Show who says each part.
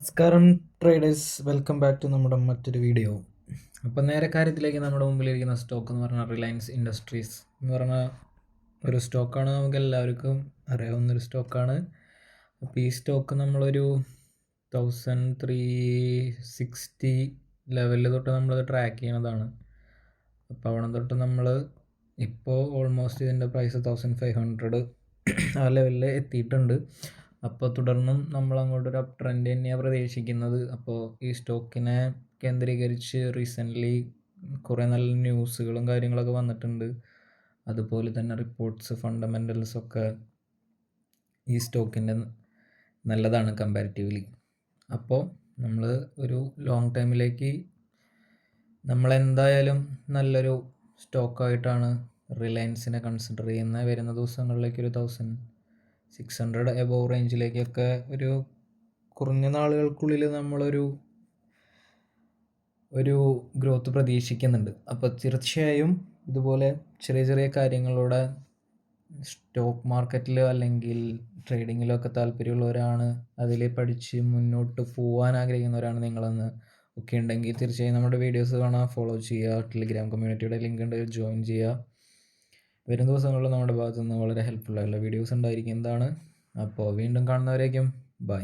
Speaker 1: നമസ്കാരം traders, welcome back to നമ്മുടെ മറ്റൊരു വീഡിയോ. അപ്പോൾ നേരെ കാര്യത്തിലേക്ക് നമ്മുടെ മുമ്പിലിരിക്കുന്ന സ്റ്റോക്ക് എന്ന് പറഞ്ഞാൽ റിലയൻസ് ഇൻഡസ്ട്രീസ് എന്ന് പറഞ്ഞ ഒരു സ്റ്റോക്കാണ്. നമുക്ക് എല്ലാവർക്കും അറിയാവുന്നൊരു സ്റ്റോക്കാണ്. അപ്പോൾ ഈ സ്റ്റോക്ക് നമ്മളൊരു 1360 ലെവലിൽ തൊട്ട് നമ്മളത് ട്രാക്ക് ചെയ്യണതാണ്. അപ്പോൾ അവിടെ തൊട്ട് നമ്മൾ ഇപ്പോൾ ഓൾമോസ്റ്റ് ഇതിൻ്റെ പ്രൈസ് 1500 ആ ലെവലിൽ എത്തിയിട്ടുണ്ട്. അപ്പോൾ തുടർന്നും നമ്മൾ അങ്ങോട്ടൊരു അപ് ട്രെൻഡ് തന്നെയാണ് പ്രതീക്ഷിക്കുന്നത്. അപ്പോൾ ഈ സ്റ്റോക്കിനെ കേന്ദ്രീകരിച്ച് റീസെൻ്റ്ലി കുറേ നല്ല ന്യൂസുകളും കാര്യങ്ങളൊക്കെ വന്നിട്ടുണ്ട്. അതുപോലെ തന്നെ റിപ്പോർട്ട്സ്, ഫണ്ടമെൻ്റൽസൊക്കെ ഈ സ്റ്റോക്കിൻ്റെ നല്ലതാണ് കമ്പാരിറ്റീവ്ലി. അപ്പോൾ നമ്മൾ ഒരു ലോങ് ടൈമിലേക്ക് നമ്മളെന്തായാലും നല്ലൊരു സ്റ്റോക്കായിട്ടാണ് റിലയൻസിനെ കൺസിഡർ ചെയ്യുന്നത്. വരുന്ന ദിവസങ്ങളിലേക്ക് ഒരു 1600 എബോവ് റേഞ്ചിലേക്കൊക്കെ ഒരു കുറഞ്ഞ നാളുകൾക്കുള്ളിൽ നമ്മളൊരു ഗ്രോത്ത് പ്രതീക്ഷിക്കുന്നുണ്ട്. അപ്പോൾ തീർച്ചയായും ഇതുപോലെ ചെറിയ ചെറിയ കാര്യങ്ങളുടെ സ്റ്റോക്ക് മാർക്കറ്റിലോ അല്ലെങ്കിൽ ട്രേഡിങ്ങിലോ ഒക്കെ താല്പര്യമുള്ളവരാണ്, അതിൽ പഠിച്ച് മുന്നോട്ട് പോകാൻ ആഗ്രഹിക്കുന്നവരാണ് നിങ്ങളെന്ന് ഒക്കെ ഉണ്ടെങ്കിൽ തീർച്ചയായും നമ്മുടെ വീഡിയോസ് കാണാൻ ഫോളോ ചെയ്യുക. ടെലിഗ്രാം കമ്മ്യൂണിറ്റിയുടെ ലിങ്ക് ഉണ്ട്, ജോയിൻ ചെയ്യുക. വരും ദിവസങ്ങളിൽ നമ്മുടെ ഭാഗത്തു നിന്ന് വളരെ ഹെൽപ്ഫുള്ളായിട്ടുള്ള വീഡിയോസ് ഉണ്ടായിരിക്കുന്നതാണ്. അപ്പോൾ വീണ്ടും കാണുന്നവരേക്കും ബൈ.